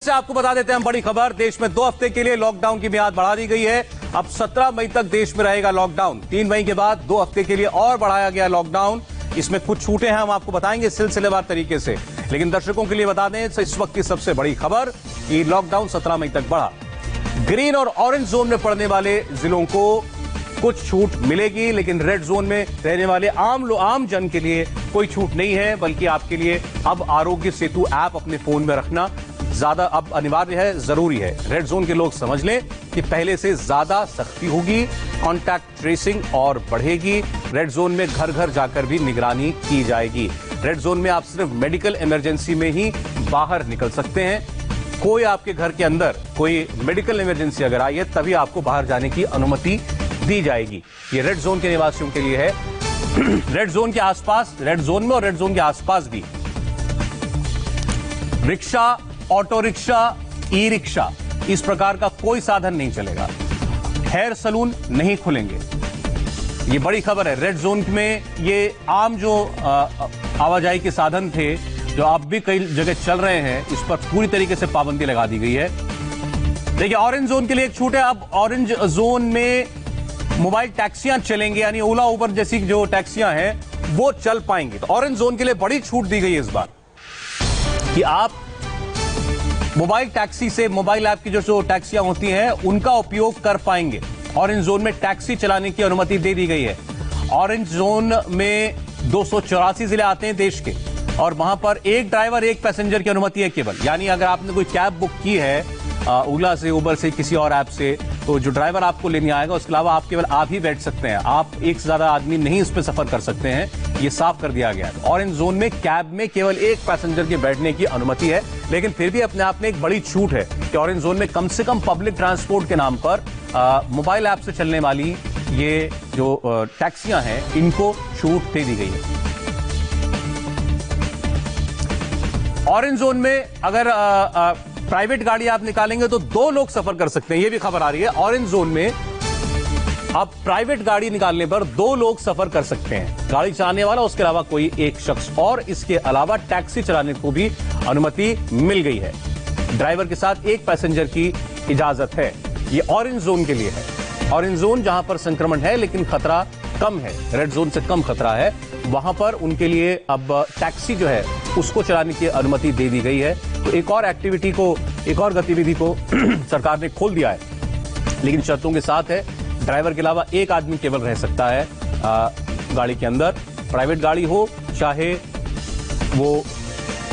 से आपको बता देते हैं हम बड़ी खबर। देश में 2 हफ्ते के लिए लॉकडाउन की मियाद बढ़ा दी गई है। अब 17 मई तक देश में रहेगा लॉकडाउन। 3 मई के बाद 2 हफ्ते के लिए और बढ़ाया गया लॉकडाउन। इसमें कुछ छूटें हैं, हम आपको बताएंगे सिलसिलेवार तरीके से। लेकिन दर्शकों के लिए बता दें इस वक्त की सबसे बड़ी खबर कि लॉकडाउन 17 मई तक बढ़ा। ग्रीन और ऑरेंज जोन में पड़ने वाले जिलों को कुछ छूट मिलेगी, लेकिन रेड जोन में रहने वाले आम जन के लिए कोई छूट नहीं है, बल्कि आपके लिए अब आरोग्य सेतु ऐप अपने फोन में रखना ज्यादा अब अनिवार्य है, जरूरी है। रेड जोन के लोग समझ लें कि पहले से ज्यादा सख्ती होगी, कॉन्टैक्ट ट्रेसिंग और बढ़ेगी। रेड जोन में घर घर जाकर भी निगरानी की जाएगी। रेड जोन में आप सिर्फ मेडिकल इमरजेंसी में ही बाहर निकल सकते हैं। कोई आपके घर के अंदर कोई मेडिकल इमरजेंसी अगर आई है तभी आपको बाहर जाने की अनुमति दी जाएगी। ये रेड जोन के निवासियों के लिए है। रेड जोन के आसपास, रेड जोन में और रेड जोन के आसपास भी rickshaw, auto rickshaw, e rickshaw, इस प्रकार का कोई साधन नहीं चलेगा। हेयर सलून नहीं खुलेंगे। ये बड़ी खबर है। रेड जोन में ये आम जो आवाजाही के साधन थे जो अब भी कई जगह चल रहे हैं, इस पर पूरी तरीके से पाबंदी लगा दी गई है। देखिए, ऑरेंज जोन के लिए एक छूट है। अब ऑरेंज जोन में मोबाइल टैक्सियां चलेंगे, यानी ओला उबर जैसी जो टैक्सियां हैं वो चल पाएंगी। तो ऑरेंज जोन के लिए बड़ी छूट दी गई है इस बार कि आप मोबाइल टैक्सी से, मोबाइल ऐप की जो टैक्सियां होती हैं उनका उपयोग कर पाएंगे। ऑरेंज जोन में टैक्सी चलाने की अनुमति दे दी गई है। ऑरेंज जोन में 284 जिले आते हैं देश के, और वहां पर एक ड्राइवर एक पैसेंजर की अनुमति है केवल। यानी अगर आपने कोई कैब बुक की है ओला से, उबर से, किसी और ऐप से, तो जो ड्राइवर आपको लेने आएगा उसके अलावा आप केवल आप ही बैठ सकते हैं। आप एक से ज्यादा आदमी नहीं इस पे सफर कर सकते हैं। ये साफ कर दिया गया है। ऑरेंज जोन में कैब में केवल एक पैसेंजर के बैठने की अनुमति है, लेकिन फिर भी अपने आप में एक बड़ी छूट है कि ऑरेंज जोन में कम से कम पब्लिक ट्रांसपोर्ट के नाम पर मोबाइल ऐप से चलने वाली ये जो टैक्सियां हैं इनको छूट दे दी गई है। ऑरेंज जोन में अगर प्राइवेट गाड़ी आप निकालेंगे तो 2 लोग सफर कर सकते हैं। यह भी खबर आ रही है। ऑरेंज जोन में अब प्राइवेट गाड़ी निकालने पर 2 लोग सफर कर सकते हैं, गाड़ी चलाने वाला, उसके अलावा कोई एक शख्स, और इसके अलावा टैक्सी चलाने को भी अनुमति मिल गई है। ड्राइवर के साथ एक पैसेंजर की इजाजत है। ये ऑरेंज जोन के लिए है। ऑरेंज जोन जहां पर संक्रमण है लेकिन खतरा कम है, रेड जोन से कम खतरा है, वहां पर उनके लिए अब टैक्सी जो है उसको चलाने की अनुमति दे दी गई है। तो एक और एक्टिविटी को, एक और गतिविधि को सरकार ने खोल दिया है, लेकिन शर्तों के साथ है। ड्राइवर के अलावा एक आदमी केवल रह सकता है गाड़ी के अंदर, प्राइवेट गाड़ी हो चाहे वो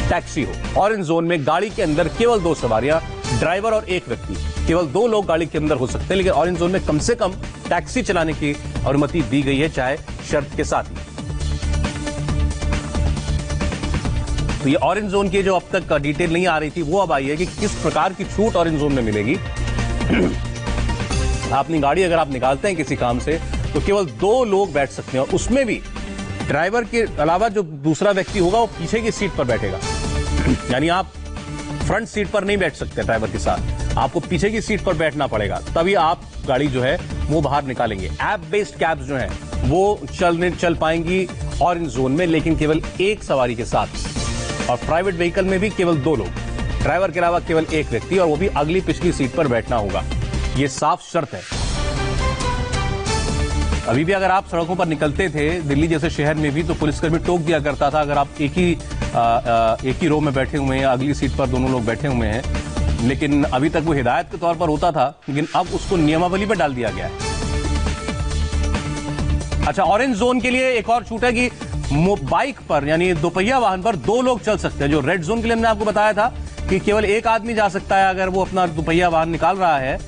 टैक्सी हो। ऑरेंज जोन में गाड़ी के अंदर केवल 2 सवारियां, ड्राइवर और एक व्यक्ति, केवल 2 लोग गाड़ी के अंदर हो सकते हैं। लेकिन ऑरेंज जोन में कम से कम टैक्सी चलाने की अनुमति दी गई है, चाहे शर्त के साथ ही। तो ये ऑरेंज जोन की जो अब तक डिटेल नहीं आ रही थी वो अब आई है कि किस प्रकार की छूट ऑरेंज जोन में मिलेगी। अपनी गाड़ी अगर आप निकालते हैं किसी काम से तो केवल 2 लोग बैठ सकते हैं, और उसमें भी ड्राइवर के अलावा जो दूसरा व्यक्ति होगा वो पीछे की सीट पर बैठेगा। यानी आप फ्रंट सीट पर नहीं बैठ सकते ड्राइवर के साथ, आपको पीछे की सीट पर बैठना पड़ेगा, तभी आप गाड़ी जो है वो बाहर निकालेंगे। ऐप बेस्ड कैब्स जो हैं वो चल पाएंगी ऑरेंज जोन में, लेकिन केवल एक सवारी के साथ। और प्राइवेट व्हीकल में भी केवल 2 लोग, ड्राइवर के अलावा केवल एक व्यक्ति, और वो भी अगली पिछली सीट पर बैठना होगा। ये साफ शर्त है। अभी भी अगर आप सड़कों पर निकलते थे दिल्ली जैसे शहर में भी, तो पुलिसकर्मी टोक दिया करता था अगर आप एक ही रो में बैठे हुए हैं, अगली सीट पर दोनों लोग बैठे हुए हैं। लेकिन अभी तक वो हिदायत के तौर पर होता था, लेकिन अब उसको नियमावली पर डाल दिया गया है। अच्छा, ऑरेंज जोन के लिए एक और छूट है कि बाइक पर, यानी दोपहिया वाहन पर 2 लोग चल सकते हैं। जो रेड जोन के लिए हमने आपको बताया था कि केवल एक आदमी जा सकता है अगर वो अपना दोपहिया वाहन निकाल रहा है,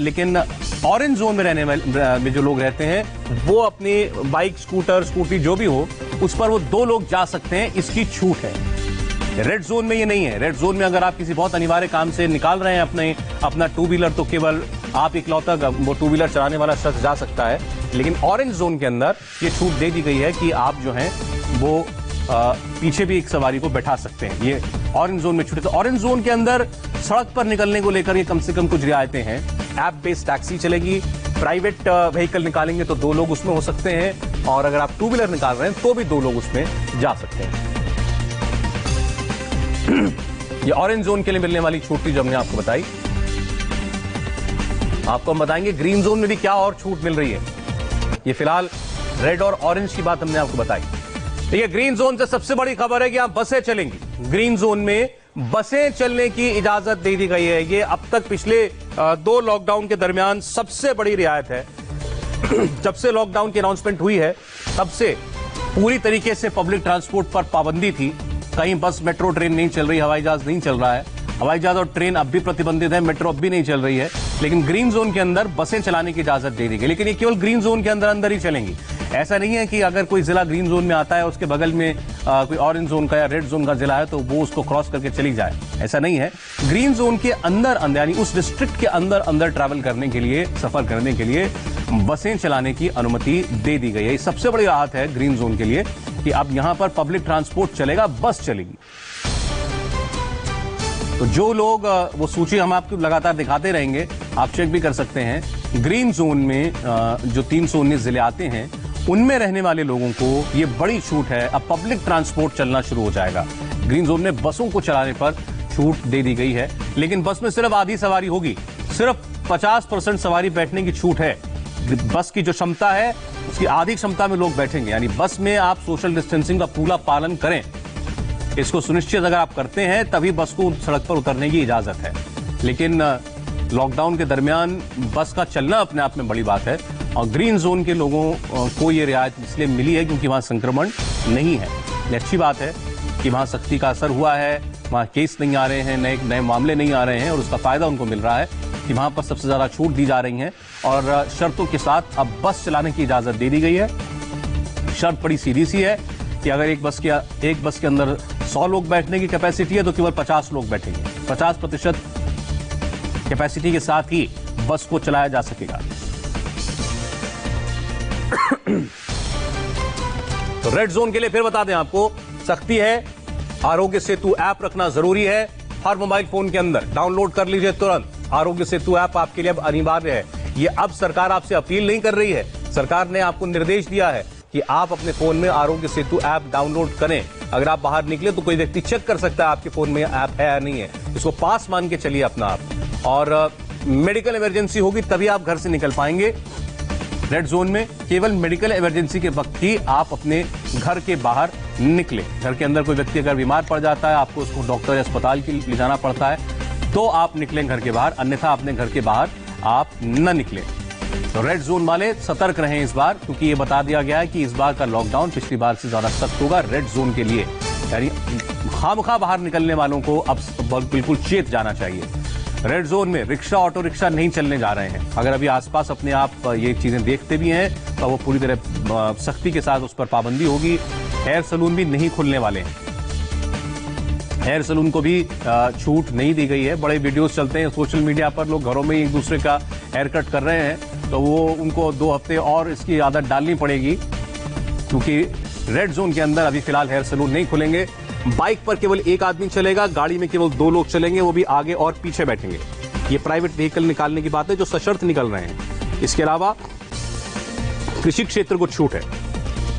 लेकिन ऑरेंज जोन में रहने में जो लोग रहते हैं वो अपनी बाइक, स्कूटर, स्कूटी जो भी हो उस पर वो 2 लोग जा सकते हैं। इसकी छूट है। रेड जोन में ये नहीं है। रेड जोन में अगर आप किसी बहुत अनिवार्य काम से निकाल रहे हैं अपना 2 व्हीलर, तो केवल आप इकलौता वो 2 व्हीलर चलाने वाला शख्स जा सकता है। लेकिन ऑरेंज जोन के अंदर ये छूट दे दी गई है कि आप जो हैं वो पीछे भी एक सवारी को बैठा सकते हैं। ये ऑरेंज जोन में छूट है। तो ऑरेंज जोन के अंदर सड़क पर निकलने को लेकर ये कम से कम कुछ रियायतें हैं। ऐप बेस्ड टैक्सी चलेगी, प्राइवेट व्हीकल निकालेंगे तो 2 लोग उसमें हो सकते हैं, और अगर आप 2 व्हीलर निकाल रहे हैं तो भी 2 लोग उसमें जा सकते हैं। ये ऑरेंज जोन के लिए मिलने वाली छूट थी जो हमने आपको बताई। आपको हम बताएंगे ग्रीन जोन में भी क्या और छूट मिल रही है। ये फिलहाल रेड और ऑरेंज की बात हमने आपको बताई। देखिए, ग्रीन जोन से सबसे बड़ी खबर है कि यहां बसें चलेंगी। ग्रीन जोन में बसें चलने की इजाजत दे दी गई है। ये अब तक पिछले 2 लॉकडाउन के दरमियान सबसे बड़ी रियायत है। जब से लॉकडाउन की अनाउंसमेंट हुई है तब से पूरी तरीके से पब्लिक ट्रांसपोर्ट पर पाबंदी थी। कहीं बस, मेट्रो, ट्रेन नहीं चल रही, हवाई जहाज नहीं चल रहा है। हवाई जहाज और ट्रेन अब भी प्रतिबंधित है, मेट्रो अब भी नहीं चल रही है। लेकिन ग्रीन जोन के अंदर बसें चलाने की इजाजत दे दी गई, लेकिन ये केवल ग्रीन जोन के अंदर ही चलेंगी। ऐसा नहीं है कि अगर कोई जिला ग्रीन जोन में आता है, उसके बगल में कोई ऑरेंज जोन का या रेड जोन का जिला है तो वो उसको क्रॉस करके चली जाए, ऐसा नहीं है। ग्रीन जोन के अंदर यानी उस डिस्ट्रिक्ट के अंदर ट्रैवल करने के लिए, सफर करने के लिए बसें चलाने की अनुमति दे दी गई है। सबसे बड़ी राहत है ग्रीन जोन के लिए कि अब यहां पर पब्लिक ट्रांसपोर्ट चलेगा, बस चलेगी। तो जो लोग, वो सूची हम आपको लगातार दिखाते रहेंगे, आप चेक भी कर सकते हैं। ग्रीन जोन में जो 319 जिले आते हैं उनमें रहने वाले लोगों को ये बड़ी छूट है। अब पब्लिक ट्रांसपोर्ट चलना शुरू हो जाएगा। ग्रीन जोन में बसों को चलाने पर छूट दे दी गई है, लेकिन बस में सिर्फ आधी सवारी होगी। सिर्फ 50% सवारी बैठने की छूट है। बस की जो क्षमता है उसकी आधी क्षमता में लोग बैठेंगे। यानी बस में आप सोशल डिस्टेंसिंग का पूरा पालन करें, इसको सुनिश्चित अगर आप करते हैं तभी बस को सड़क पर उतरने की इजाजत है। लेकिन लॉकडाउन के दरमियान बस का चलना अपने आप में बड़ी बात है। और ग्रीन जोन के लोगों को ये रियायत इसलिए मिली है क्योंकि वहां संक्रमण नहीं है। ये अच्छी बात है कि वहां सख्ती का असर हुआ है, वहां केस नहीं आ रहे हैं, नए मामले नहीं आ रहे हैं, और उसका फायदा उनको मिल रहा है कि वहां पर सबसे ज्यादा छूट दी जा रही है। और शर्तों के साथ अब बस चलाने की इजाजत दे दी गई है। शर्त बड़ी सीधी सी है कि अगर एक बस के अंदर 100 लोग बैठने की कैपेसिटी है तो केवल 50 लोग बैठेंगे। 50% कैपेसिटी के साथ ही बस को चलाया जा सकेगा। तो रेड जोन के लिए फिर बता दें आपको, सख्ती है। आरोग्य सेतु ऐप रखना जरूरी है हर मोबाइल फोन के अंदर। डाउनलोड कर लीजिए तुरंत। आरोग्य सेतु ऐप आपके लिए अब अनिवार्य है। ये अब सरकार आपसे अपील नहीं कर रही है, सरकार ने आपको निर्देश दिया है कि आप अपने फोन में आरोग्य सेतु ऐप डाउनलोड करें। अगर आप बाहर निकले तो कोई व्यक्ति चेक कर सकता है आपके फोन में ऐप है या नहीं है। इसको पास मान के चलिए अपना आप। और मेडिकल इमरजेंसी होगी तभी आप घर से निकल पाएंगे। रेड जोन में केवल मेडिकल इमरजेंसी के वक्त ही आप अपने घर के बाहर निकले। घर के अंदर कोई व्यक्ति अगर बीमार पड़ जाता है, आपको उसको डॉक्टर या अस्पताल के लिए ले जाना पड़ता है, तो आप निकलें घर के बाहर, अन्यथा अपने घर के बाहर आप न निकलें। तो रेड जोन वाले सतर्क रहें इस बार, क्योंकि ये बता दिया गया है कि इस बार का लॉकडाउन पिछली बार से ज्यादा सख्त होगा रेड जोन के लिए। यानी खामखा बाहर निकलने वालों को अब बिल्कुल चेत जाना चाहिए। रेड जोन में रिक्शा, ऑटो रिक्शा नहीं चलने जा रहे हैं। अगर अभी आसपास अपने आप ये चीजें देखते भी हैं तो वो पूरी तरह सख्ती के साथ उस पर पाबंदी होगी। हेयर सलून भी नहीं खुलने वाले हैं। हेयर सलून को भी छूट नहीं दी गई है। बड़े वीडियोस चलते हैं सोशल मीडिया पर, लोग घरों में एक दूसरे का हेयर कट कर रहे हैं, तो वो उनको 2 हफ्ते और इसकी आदत डालनी पड़ेगी, क्योंकि रेड जोन के अंदर अभी फिलहाल हेयर सलून नहीं खुलेंगे। बाइक पर केवल एक आदमी चलेगा, गाड़ी में केवल 2 लोग चलेंगे, वो भी आगे और पीछे बैठेंगे। ये प्राइवेट व्हीकल निकालने की बात है जो सशर्त निकल रहे हैं। इसके अलावा कृषि क्षेत्र को छूट है।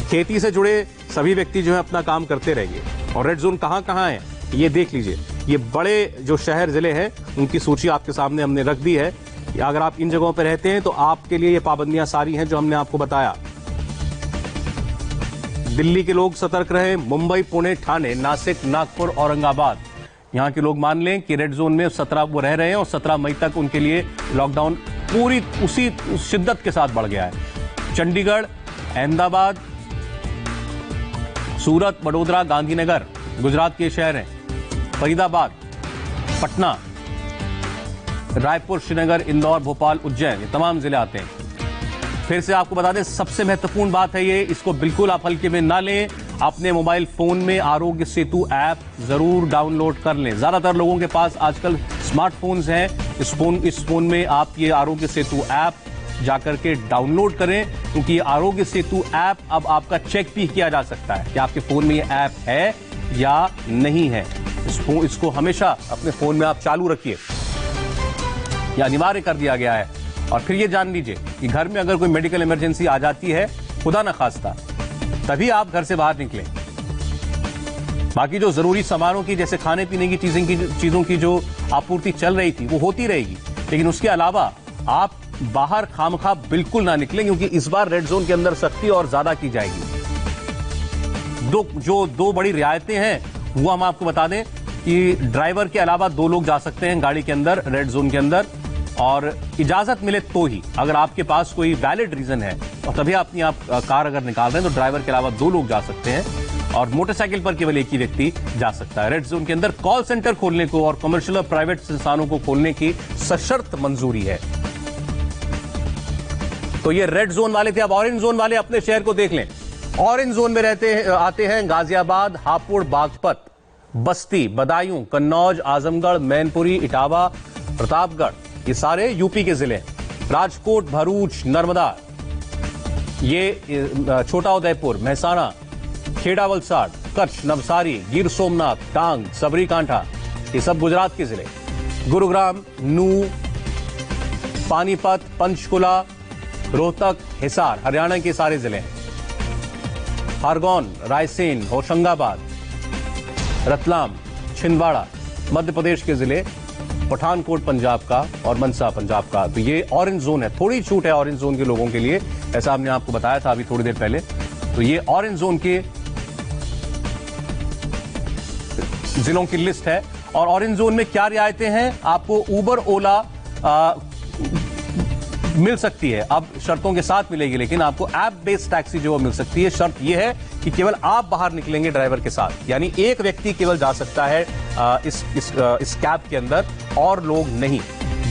खेती से जुड़े सभी व्यक्ति जो है अपना काम करते रहेंगे। और रेड जोन कहां कहां है ये देख लीजिए। ये बड़े जो शहर जिले हैं उनकी सूची आपके सामने हमने रख दी है। अगर आप इन जगहों पर रहते हैं तो आपके लिए ये पाबंदियां सारी हैं जो हमने आपको बताया। दिल्ली के लोग सतर्क रहे। मुंबई, पुणे, ठाणे, नासिक, नागपुर, औरंगाबाद, यहां के लोग मान लें कि रेड जोन में 17 वो रह रहे हैं और 17 मई तक उनके लिए लॉकडाउन पूरी उसी शिद्दत के साथ बढ़ गया है। चंडीगढ़, अहमदाबाद, सूरत, वडोदरा, गांधीनगर गुजरात के शहर हैं, फरीदाबाद, पटना, रायपुर, श्रीनगर, इंदौर, भोपाल, उज्जैन, ये तमाम जिले आते हैं। फिर से आपको बता दें, सबसे महत्वपूर्ण बात है ये, इसको बिल्कुल आप हल्के में ना लें। अपने मोबाइल फोन में आरोग्य सेतु ऐप जरूर डाउनलोड कर लें। ज्यादातर लोगों के पास आजकल स्मार्टफोन्स हैं। इस फोन में आप ये आरोग्य सेतु ऐप जाकर के डाउनलोड करें, क्योंकि आरोग्य सेतु ऐप अब आपका चेक भी किया जा सकता है कि आपके फोन में ये ऐप है या नहीं है। इसको हमेशा अपने फोन में आप चालू रखिए, यह अनिवार्य कर दिया गया है। और फिर ये जान लीजिए कि घर में अगर कोई मेडिकल इमरजेंसी आ जाती है, खुदा न खास्ता, तभी आप घर से बाहर निकलें। बाकी जो जरूरी सामानों की, जैसे खाने पीने की चीजों की जो आपूर्ति चल रही थी वो होती रहेगी, लेकिन उसके अलावा आप बाहर खामखा बिल्कुल ना निकलें, क्योंकि इस बार रेड जोन के अंदर सख्ती और ज्यादा की जाएगी। दो बड़ी रियायतें हैं वो हम आपको बता दें कि ड्राइवर के अलावा 2 लोग जा सकते हैं गाड़ी के अंदर रेड जोन के अंदर, और इजाजत मिले तो ही। अगर आपके पास कोई वैलिड रीजन है और तभी आप कार अगर निकाल रहे हैं तो ड्राइवर के अलावा 2 लोग जा सकते हैं, और मोटरसाइकिल पर केवल एक ही व्यक्ति जा सकता है। रेड जोन के अंदर कॉल सेंटर खोलने को और कमर्शियल और प्राइवेट संस्थानों को खोलने की सशर्त मंजूरी है। तो ये रेड जोन वाले थे। अब ऑरेंज जोन वाले अपने शहर को देख लें। ऑरेंज जोन में आते हैं गाजियाबाद, हापुड़, बागपत, बस्ती, बदायूं, कन्नौज, आजमगढ़, मैनपुरी, इटावा, प्रतापगढ़, ये सारे यूपी के जिले हैं। राजकोट, भरूच, नर्मदा, ये छोटा उदयपुर, महसाणा, खेड़ा वलसाड, कच्छ, नवसारी, गिर सोमनाथ, टांग, सबरीकांठा, ये सब गुजरात के जिले। गुरुग्राम, नूह, पानीपत, पंचकुला, रोहतक, हिसार, हरियाणा के सारे जिले हैं। खरगोन, रायसेन, होशंगाबाद, रतलाम, छिंदवाड़ा, मध्य प्रदेश के जिले, पठानकोट पंजाब का और मनसा पंजाब का। तो ये ऑरेंज जोन है। थोड़ी छूट है ऑरेंज जोन के लोगों के लिए, ऐसा हमने आपको बताया था अभी थोड़ी देर पहले। तो ये ऑरेंज जोन के जिलों की लिस्ट है। और ऑरेंज जोन में क्या रियायतें हैं? आपको उबर, ओला मिल सकती है, अब शर्तों के साथ मिलेगी, लेकिन आपको ऐप बेस्ड टैक्सी जो मिल सकती है। शर्त यह है कि केवल आप बाहर निकलेंगे ड्राइवर के साथ, यानी एक व्यक्ति केवल जा सकता है इस कैब के अंदर, और लोग नहीं।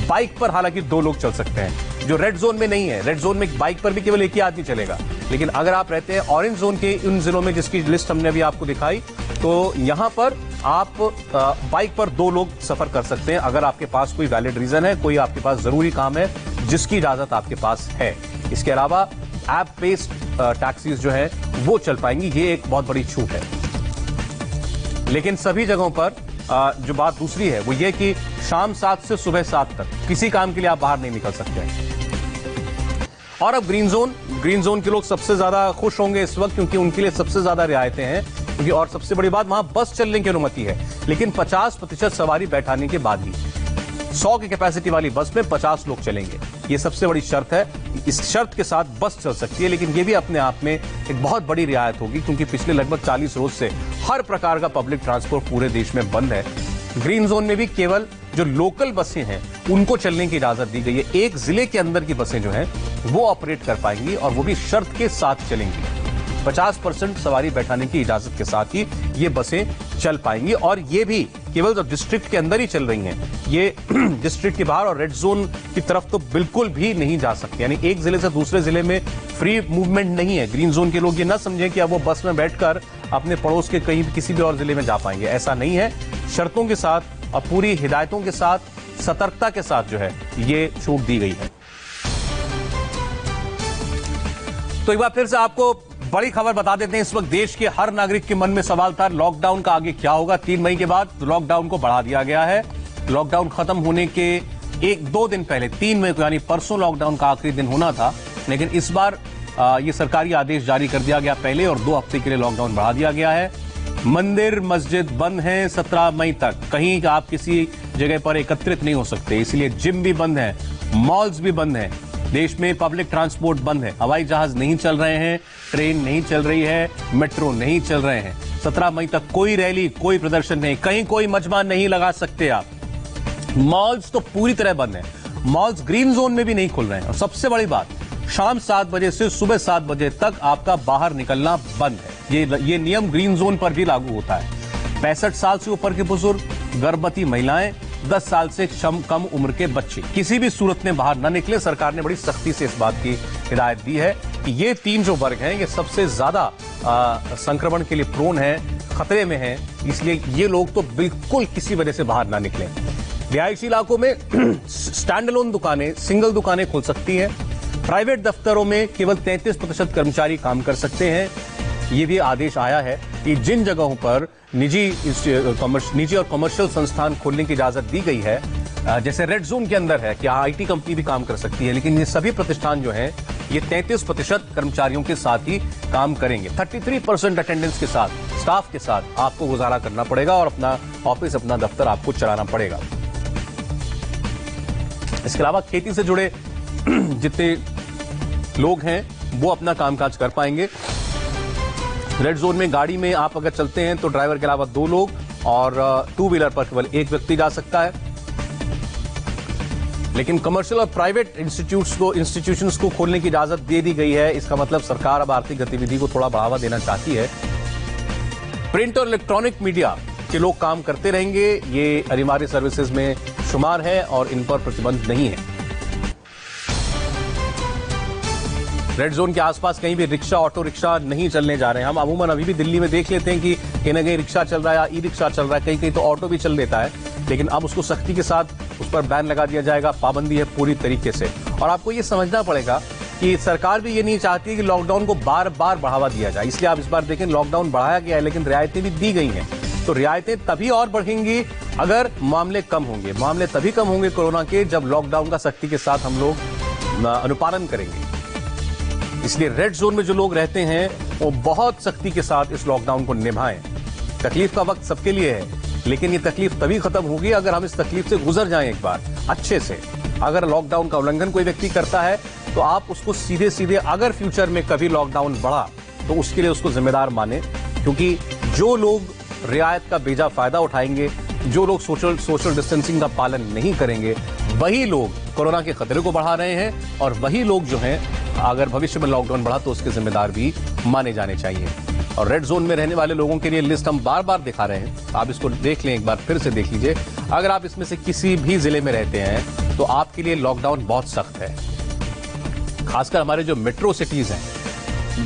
बाइक पर हालांकि 2 लोग चल सकते हैं, जो रेड जोन में नहीं है। रेड जोन में बाइक पर भी केवल एक ही आदमी चलेगा, लेकिन अगर आप रहते हैं ऑरेंज जोन के उन जिलों में जिसकी लिस्ट हमने अभी आपको दिखाई, तो यहां पर आप बाइक पर 2 लोग सफर कर सकते हैं, अगर आपके पास कोई वैलिड रीजन है, कोई आपके पास जरूरी काम है जिसकी इजाजत आपके पास है। इसके अलावा ऐप बेस्ड टैक्सीज जो है वो चल पाएंगी। ये एक बहुत बड़ी छूट है। लेकिन सभी जगहों पर जो बात दूसरी है वो ये कि शाम 7 से सुबह 7 तक किसी काम के लिए आप बाहर नहीं निकल सकते हैं। और अब ग्रीन जोन के लोग सबसे ज्यादा खुश होंगे इस वक्त, क्योंकि उनके लिए सबसे ज्यादा रियायतें हैं। क्योंकि और सबसे बड़ी बात, वहां बस चलने की अनुमति है, लेकिन 50% सवारी बैठाने के बाद ही। 100 की कैपेसिटी वाली बस में 50 लोग चलेंगे, ये सबसे बड़ी शर्त है। इस शर्त के साथ बस चल सकती है, लेकिन ये भी अपने आप में एक बहुत बड़ी रियायत होगी, क्योंकि पिछले लगभग 40 रोज से हर प्रकार का पब्लिक ट्रांसपोर्ट पूरे देश में बंद है। ग्रीन जोन में भी केवल जो लोकल बसें हैं उनको चलने की इजाजत दी गई है। एक जिले के अंदर की बसें जो हैं वो ऑपरेट कर पाएंगी, और वो भी शर्त के साथ चलेंगी। 50% सवारी बैठाने की इजाजत के साथ ही ये बसें चल पाएंगी, और ये भी केवल जो डिस्ट्रिक्ट के अंदर ही चल रही हैं। ये डिस्ट्रिक्ट के बाहर और रेड जोन की तरफ तो बिल्कुल भी नहीं जा सकते, यानी एक जिले से दूसरे जिले में फ्री मूवमेंट नहीं है। ग्रीन जोन के लोग ये ना समझें कि अब वो बस में बैठकर अपने पड़ोस के कहीं किसी भी और जिले में जा पाएंगे, ऐसा नहीं है। शर्तों के साथ और पूरी हिदायतों के साथ, सतर्कता के साथ जो है ये छूट दी गई है। तो एक बार फिर से आपको बड़ी खबर बता देते हैं। इस वक्त देश के हर नागरिक के मन में सवाल था, लॉकडाउन का आगे क्या होगा। 3 मई के बाद लॉकडाउन को बढ़ा दिया गया है। लॉकडाउन खत्म होने के 1-2 दिन पहले, 3 मई को यानी परसों लॉकडाउन का आखिरी दिन होना था, लेकिन इस बार ये सरकारी आदेश जारी कर दिया गया पहले, और 2 हफ्ते के लिए लॉकडाउन बढ़ा दिया गया है। मंदिर मस्जिद बंद हैं 17 मई तक, कहीं आप किसी जगह पर एकत्रित नहीं हो सकते, इसलिए जिम भी बंद है, मॉल्स भी बंद हैं। देश में पब्लिक ट्रांसपोर्ट बंद है, हवाई जहाज नहीं चल रहे हैं, ट्रेन नहीं चल रही है, मेट्रो नहीं चल रहे हैं। 17 मई तक कोई रैली, कोई प्रदर्शन नहीं, कहीं कोई मजमा नहीं लगा सकते आप। मॉल्स तो पूरी तरह बंद है, मॉल्स ग्रीन जोन में भी नहीं खुल रहे हैं। और सबसे बड़ी बात, शाम 7 बजे से सुबह 7 बजे तक आपका बाहर निकलना बंद है। ये नियम ग्रीन जोन पर भी लागू होता है। 65 साल से ऊपर के बुजुर्ग, गर्भवती महिलाएं, 10 साल से कम उम्र के बच्चे किसी भी सूरत में बाहर न निकले। सरकार ने बड़ी सख्ती से इस बात की हिदायत दी है कि ये 3 जो वर्ग हैं ये सबसे ज्यादा संक्रमण के लिए प्रोन है, खतरे में है, इसलिए ये लोग तो बिल्कुल किसी वजह से बाहर ना निकलें। रिहायशी इलाकों में स्टैंड अलोन दुकानें, सिंगल दुकानें खुल सकती हैं। प्राइवेट दफ्तरों में केवल 33% कर्मचारी काम कर सकते हैं। ये भी आदेश आया है कि जिन जगहों पर निजी और कमर्शियल संस्थान खोलने की इजाजत दी गई है, जैसे रेड जोन के अंदर है कि आईटी कंपनी भी काम कर सकती है, लेकिन ये सभी प्रतिष्ठान जो हैं ये 33% कर्मचारियों के साथ ही काम करेंगे। 33% अटेंडेंस के साथ, स्टाफ के साथ आपको गुजारा करना पड़ेगा और अपना ऑफिस, अपना दफ्तर आपको चलाना पड़ेगा। इसके अलावा खेती से जुड़े जितने लोग हैं वो अपना कामकाज कर पाएंगे। रेड जोन में गाड़ी में आप अगर चलते हैं तो ड्राइवर के अलावा 2 लोग और 2 व्हीलर पर केवल 1 व्यक्ति जा सकता है। लेकिन कमर्शियल और प्राइवेट इंस्टीट्यूशंस को खोलने की इजाजत दे दी गई है। इसका मतलब सरकार अब आर्थिक गतिविधि को थोड़ा बढ़ावा देना चाहती है। प्रिंट और इलेक्ट्रॉनिक मीडिया के लोग काम करते रहेंगे, ये अनिवार्य सर्विसेज में शुमार है और इन पर प्रतिबंध नहीं है। रेड जोन के आसपास कहीं भी रिक्शा, ऑटो रिक्शा नहीं चलने जा रहे हैं। हम अमूमन अभी भी दिल्ली में देख लेते हैं कि कहीं ना कहीं रिक्शा चल रहा है या ई रिक्शा चल रहा है, कहीं कहीं तो ऑटो भी चल देता है, लेकिन अब उसको सख्ती के साथ उस पर बैन लगा दिया जाएगा। पाबंदी है पूरी तरीके से। और आपको ये समझना पड़ेगा कि सरकार भी ये नहीं चाहती कि लॉकडाउन को बार बार बढ़ावा दिया जाए, इसलिए आप इस बार देखें लॉकडाउन बढ़ाया गया है लेकिन रियायतें भी दी गई हैं। तो रियायतें तभी और बढ़ेंगी अगर मामले कम होंगे। मामले तभी कम होंगे कोरोना के जब लॉकडाउन का सख्ती के साथ हम लोग अनुपालन करेंगे। इसलिए रेड जोन में जो लोग रहते हैं वो बहुत सख्ती के साथ इस लॉकडाउन को निभाएं। तकलीफ का वक्त सबके लिए है, लेकिन ये तकलीफ तभी खत्म होगी अगर हम इस तकलीफ से गुजर जाएं एक बार अच्छे से। अगर लॉकडाउन का उल्लंघन कोई व्यक्ति करता है तो आप उसको सीधे सीधे, अगर फ्यूचर में कभी लॉकडाउन बढ़ा तो उसके लिए उसको जिम्मेदार माने, क्योंकि जो लोग रियायत का बेजा फायदा उठाएंगे, जो लोग सोशल डिस्टेंसिंग का पालन नहीं करेंगे, वही लोग कोरोना के खतरे को बढ़ा रहे हैं और वही लोग जो हैं अगर भविष्य में लॉकडाउन बढ़ा तो उसके जिम्मेदार भी माने जाने चाहिए। और रेड जोन में रहने वाले लोगों के लिए लिस्ट हम बार बार दिखा रहे हैं, आप इसको देख लें, एक बार फिर से देख लीजिए। अगर आप इसमें से किसी भी जिले में रहते हैं तो आपके लिए लॉकडाउन बहुत सख्त है। खासकर हमारे जो मेट्रो सिटीज हैं,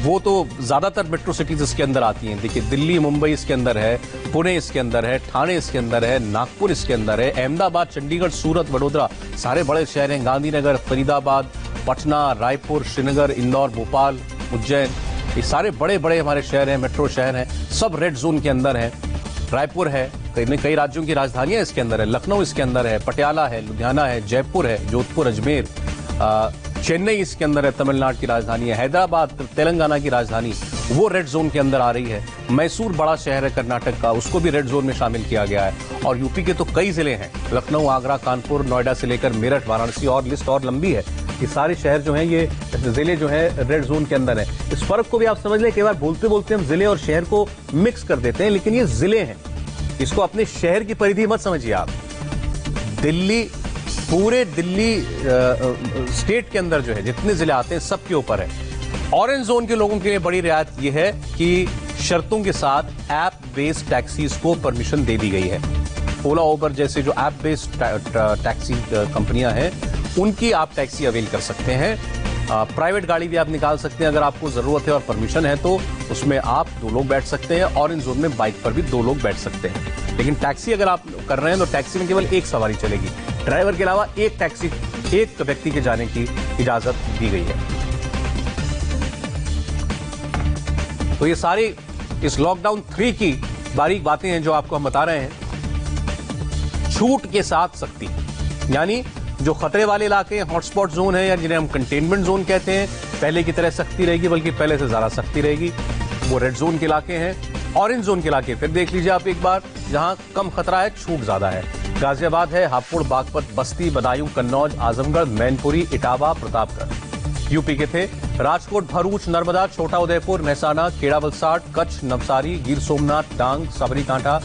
वो तो ज्यादातर मेट्रो सिटीज इसके अंदर आती हैं। देखिए दिल्ली, मुंबई इसके अंदर है, पुणे इसके अंदर है, ठाणे इसके अंदर है, नागपुर इसके अंदर है, अहमदाबाद, चंडीगढ़, सूरत, वडोदरा सारे बड़े शहर हैं, गांधीनगर, फरीदाबाद, पटना, रायपुर, श्रीनगर, इंदौर, भोपाल, उज्जैन, ये सारे बड़े बड़े हमारे शहर हैं, मेट्रो शहर हैं, सब रेड जोन के अंदर हैं। रायपुर है, कई राज्यों की राजधानियां इसके अंदर है, लखनऊ इसके अंदर है, पटियाला है, लुधियाना है, जयपुर है, जोधपुर, अजमेर, चेन्नई इसके अंदर है, तमिलनाडु की राजधानी है, हैदराबाद तेलंगाना की राजधानी, वो रेड जोन के अंदर आ रही है। मैसूर बड़ा शहर है कर्नाटक का, उसको भी रेड जोन में शामिल किया गया है। और यूपी के तो कई जिले हैं, लखनऊ, आगरा, कानपुर, नोएडा से लेकर मेरठ, वाराणसी, और लिस्ट और लंबी है। ये सारे शहर जो हैं, ये जिले जो हैं रेड जोन के अंदर है। इस फर्क को भी आप समझ लें, कई बार बोलते बोलते हम जिले और शहर को मिक्स कर देते हैं, लेकिन ये जिले हैं, इसको अपने शहर की परिधि मत समझिए आप। दिल्ली, पूरे दिल्ली स्टेट के अंदर जो है जितने जिले आते हैं सबके ऊपर है। ऑरेंज जोन के लोगों के लिए बड़ी रियायत यह है कि शर्तों के साथ ऐप बेस्ड टैक्सीज को परमिशन दे दी गई है। ओला, उबर जैसे जो ऐप बेस्ड टैक्सी कंपनियां हैं उनकी आप टैक्सी अवेल कर सकते हैं। प्राइवेट गाड़ी भी आप निकाल सकते हैं अगर आपको जरूरत है और परमिशन है तो उसमें आप 2 लोग बैठ सकते हैं। ऑरेंज जोन में बाइक पर भी 2 लोग बैठ सकते हैं। लेकिन टैक्सी अगर आप कर रहे हैं तो टैक्सी में केवल 1 सवारी चलेगी। ड्राइवर के अलावा एक व्यक्ति के जाने की इजाजत दी गई है। तो ये सारी इस लॉकडाउन 3 की बारीक बातें हैं जो आपको हम बता रहे हैं। छूट के साथ सख्ती, यानी जो खतरे वाले इलाके, हॉटस्पॉट जोन है या जिन्हें हम कंटेनमेंट जोन कहते हैं, पहले की तरह सख्ती रहेगी, बल्कि पहले से ज्यादा सख्ती रहेगी। वो रेड जोन के इलाके हैं। ऑरेंज जोन के इलाके फिर देख लीजिए आप एक बार, जहां कम खतरा है, छूट ज्यादा है। गाजियाबाद है, हापुड़, बागपत, बस्ती, बदायूं, कन्नौज, आजमगढ़, मैनपुरी, इटावा, प्रतापगढ़। यूपी के थे राजकोट, भरूच, नर्मदा, छोटा उदयपुर, महसाना, खेड़ा, वलसाड, कच्छ, नवसारी, गिर सोमनाथ, डांग, सबरीकांठा,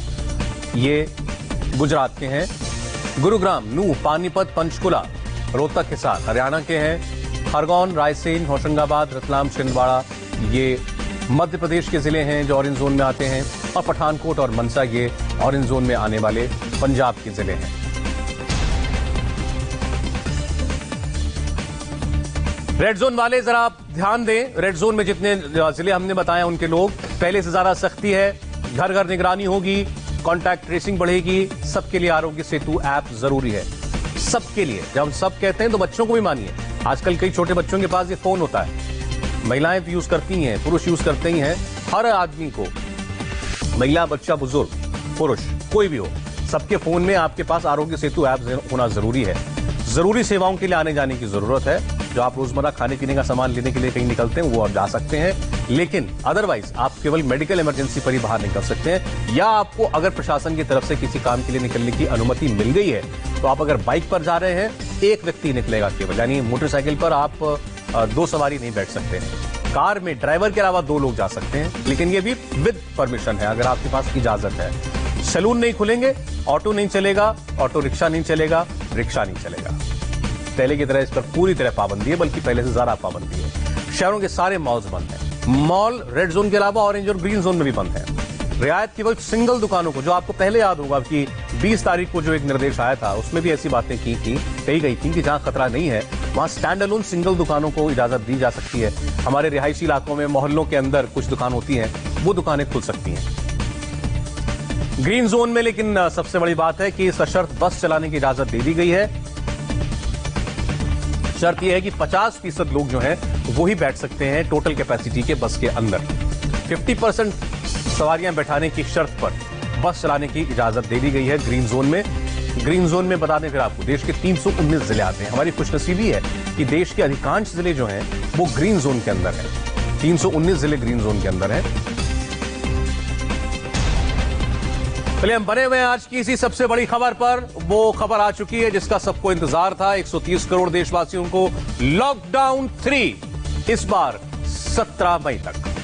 ये गुजरात के हैं। गुरुग्राम, नूह, पानीपत, पंचकुला, रोहतक के साथ हरियाणा के हैं। खरगोन, रायसेन, होशंगाबाद, रतलाम, छिंदवाड़ा, ये मध्य प्रदेश के जिले हैं जो ऑरेंज जोन में आते हैं। और पठानकोट और मनसा, ये ऑरेंज जोन में आने वाले पंजाब के जिले हैं। रेड जोन वाले जरा आप ध्यान दें, रेड जोन में जितने जिले हमने बताए उनके लोग, पहले से ज्यादा सख्ती है, घर घर निगरानी होगी, कॉन्टैक्ट ट्रेसिंग बढ़ेगी। सबके लिए आरोग्य सेतु ऐप जरूरी है, सबके लिए। जब हम सब कहते हैं तो बच्चों को भी मानिए। आजकल कई छोटे बच्चों के पास ये फोन होता है, महिलाएं यूज करती हैं, पुरुष यूज करते ही हैं। हर आदमी को, महिला, बच्चा, बुजुर्ग, पुरुष, कोई भी हो, सबके फोन में आपके पास आरोग्य सेतु ऐप होना जरूरी है। जरूरी सेवाओं के लिए आने जाने की जरूरत है। जो आप रोजमर्रा खाने पीने का सामान लेने के लिए कहीं निकलते हैं वो आप जा सकते हैं, लेकिन अदरवाइज आप केवल मेडिकल इमरजेंसी पर ही बाहर निकल सकते हैं। या आपको अगर प्रशासन की तरफ से किसी काम के लिए निकलने की अनुमति मिल गई है तो आप अगर बाइक पर जा रहे हैं, एक व्यक्ति निकलेगा केवल, यानी मोटरसाइकिल पर आप 2 सवारी नहीं बैठ सकते हैं। कार में ड्राइवर के अलावा 2 लोग जा सकते हैं, लेकिन ये भी विद परमिशन है, अगर आपके पास इजाजत है। सैलून नहीं खुलेंगे, ऑटो नहीं चलेगा, ऑटो रिक्शा नहीं चलेगा, रिक्शा नहीं चलेगा। पहले की तरह इस पर पूरी तरह पाबंदी है, बल्कि पहले से ज्यादा पाबंदी है। शहरों के सारे मॉल्स बंद हैं। मॉल रेड जोन के अलावा ऑरेंज और ग्रीन जोन में भी बंद है। रियायत केवल सिंगल दुकानों को, जो आपको पहले याद होगा कि 20 तारीख को जो एक निर्देश आया था उसमें भी ऐसी बातें कही गई थी कि जहां खतरा नहीं है वहां स्टैंड अलोन सिंगल दुकानों को इजाजत दी जा सकती है। हमारे रिहायशी इलाकों में, मोहल्लों के अंदर कुछ दुकान होती हैं, वो दुकानें खुल सकती हैं। ग्रीन जोन में लेकिन सबसे बड़ी बात है कि सशर्त बस चलाने की इजाजत दे दी गई है। शर्त यह है कि 50% लोग जो हैं वो ही बैठ सकते हैं टोटल कैपेसिटी के बस के अंदर। 50% सवारियां बैठाने की शर्त पर बस चलाने की इजाजत दे दी गई है ग्रीन जोन में। ग्रीन जोन में बता दें फिर आपको, देश के 319 जिले आते हैं। हमारी खुशनसीबी है कि देश के अधिकांश जिले जो हैं वो ग्रीन जोन के अंदर हैं। 319 जिले ग्रीन जोन के अंदर हैं। चलिए हम बने हुए हैं आज की इसी सबसे बड़ी खबर पर। वो खबर आ चुकी है जिसका सबको इंतजार था। 130 करोड़ देशवासियों को लॉकडाउन 3 इस बार 17 मई तक।